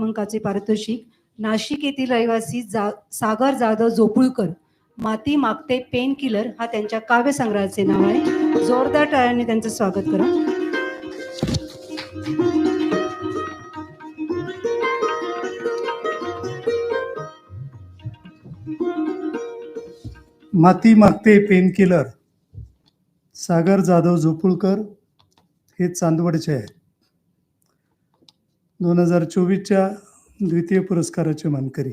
क्रमांकाचे पारितोषिक नाशिक येथील रहिवासी सागर जाधव जोपुळकर, माती मागते पेन किलर हा त्यांच्या काव्यसंग्रहाचे नाव आहे. जोरदार टाळ्यांनी त्यांचं स्वागत करा. माती मागते पेन किलर, सागर जाधव जोपुळकर हे चांदवडचे आहेत. 2024च्या द्वितीय पुरस्काराचे मानकरी.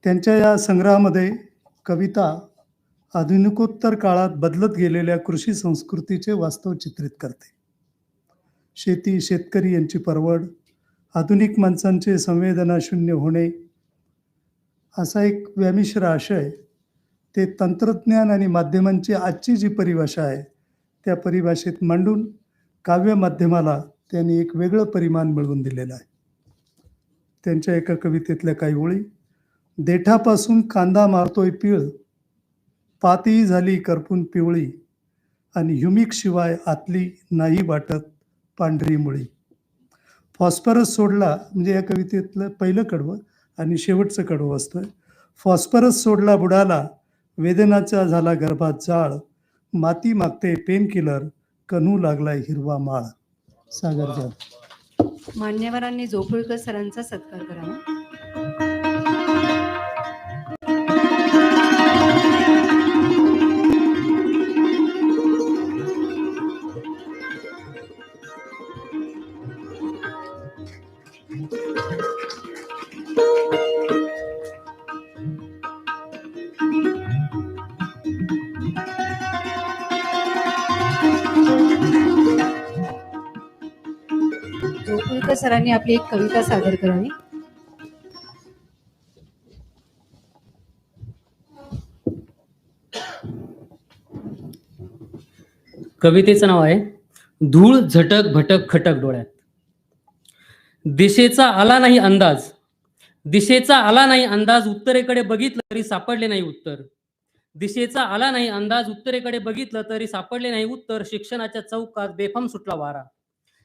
त्यांच्या या संग्रहामध्ये कविता आधुनिकोत्तर काळात बदलत गेलेल्या कृषी संस्कृतीचे वास्तव चित्रित करते. शेती, शेतकरी यांची परवड, आधुनिक माणसांचे संवेदनाशून्य होणे असा एक व्यामिश्र आशय ते तंत्रज्ञान आणि माध्यमांची आजची जी परिभाषा आहे त्या परिभाषेत मांडून काव्य माध्यमाला त्यांनी एक वेगळं परिमाण मिळवून दिलेलं आहे. त्यांच्या एका कवितेतल्या काही ओळी: देठापासून कांदा मारतोय पीळ, पाती झाली करपून पिवळी, आणि ह्युमिक शिवाय आतली नाही वाटत पांढरी मुळी. फॉस्फरस सोडला, म्हणजे या कवितेतलं पहिलं कडवं आणि शेवटचं कडवं असतं. फॉस्फरस सोडला बुडाला, वेदनाचा झाला गर्भात जाळ, माती मागते पेन किलर, कन्हू लागलाय हिरवा माळ. सागर जाधव. मान्यवरांनी जोपुळकर सरांचा सत्कार करावा. जोपुळकर सरांनी आपली एक कविता सादर करावी. कवितेचं नाव आहे धूळ झटक भटक खटक डोळ्यात. दिशेचा आला नाही अंदाज, दिशेचा आला नाही अंदाज, उत्तरेकडे बघितलं तरी सापडले नाही उत्तर. दिशेचा आला नाही अंदाज, उत्तरेकडे बघितलं तरी सापडले नाही उत्तर. शिक्षणाच्या चौकात बेफाम सुटला वारा,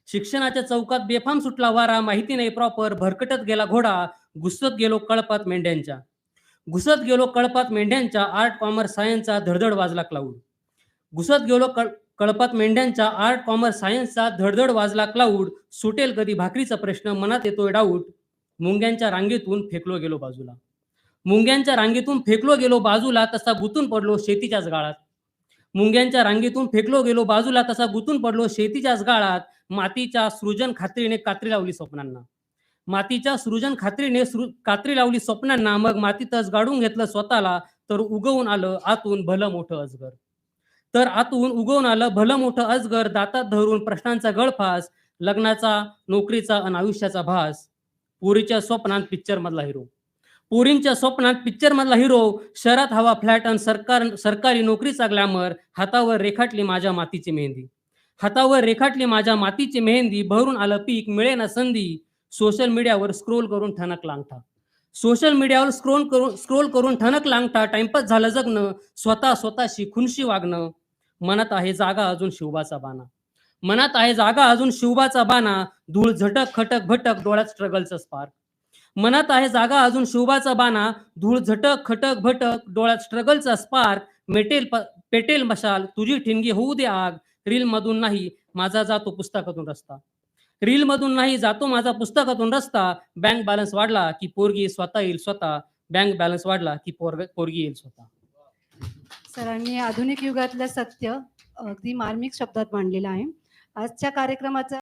शिक्षणाच्या चौकात बेफाम सुटला वारा. माहिती नाही प्रॉपर, भरकटत गेला घोडा, घुसत गेलो कळपात मेंढ्यांच्या, घुसत गेलो कळपात मेंढ्यांच्या. आर्ट कॉमर्स सायन्सचा धडधड वाजला क्लाऊड, घुसत गेलो कळपात मेंढ्यांच्या. आर्ट कॉमर्स सायन्सचा धडधड वाजला क्लाऊड. सुटेल कधी भाकरीचा प्रश्न, मनात येतोय डाऊट. मुंग्यांच्या रांगेतून फेकलो गेलो बाजूला, मुंग्यांच्या रांगेतून फेकलो गेलो बाजूला, तसा गुंतून पडलो शेतीच्याच गाळात. मुंग्यांच्या रांगेतून फेकलो गेलो बाजूला, तसा गुंतून पडलो शेतीच्याच गाळात. मातीच्या सृजन खात्रीने कात्री लावली स्वप्नांना, मातीच्या सृजन खात्रीने कात्री लावली स्वप्नांना. मग मातीतच गाडून घेतलं स्वतःला, तर उगवून आलं आतून भलं मोठं अजगर, तर आतून उगवून आलं भलं मोठं अजगर. दातात धरून प्रश्नांचा गळफास, लग्नाचा नोकरीचा अन आयुष्याचा भास. पोरीच्या स्वप्नात पिक्चर मधला हिरो, पोरींच्या स्वप्नात पिक्चर मधला हिरो. शहरात हवा फ्लॅट अन सरकारी नोकरीचा ग्लॅमर. हातावर रेखाटली माझ्या मातीची मेहंदी, हातावर रेखाटली माझ्या मातीची मेहंदी. भरून आलं पीक मिळेना संधी, सोशल मीडियावर स्क्रोल करून ठणक लांगठा, सोशल मीडियावर स्क्रोल करून ठणक लांगठा. टाइमपास झालं जगणं, स्वतःशी खुनशी वागणं. मनात आहे जागा अजून शिवबाचा बाणा, मनात आहे जागा अजून शिवबाचा बाणा. धूळ झटक खटक भटक डोळ्यात स्ट्रगलचं स्पार्क, मनात आहे जागा अजून शिवबाचा बाणा. धूळ झटक खटक भटक डोळ्यात स्ट्रगलचा स्पार्क. पेटेल मशाल तुझी ठिणगी होऊ दे आग. रील मधून नाही माझा जातो पुस्तकातून रस्ता, रील मधून नाही जातो माझा पुस्तकातून रस्ता. बँक बॅलन्स वाढला की पोरगी स्वतः येईल स्वतः, बँक बॅलन्स वाढला की पोरगी येईल स्वतः. सरांनी आधुनिक युगातलं सत्य अगदी मार्मिक शब्दात मांडलेलं आहे. आजच्या कार्यक्रमाचा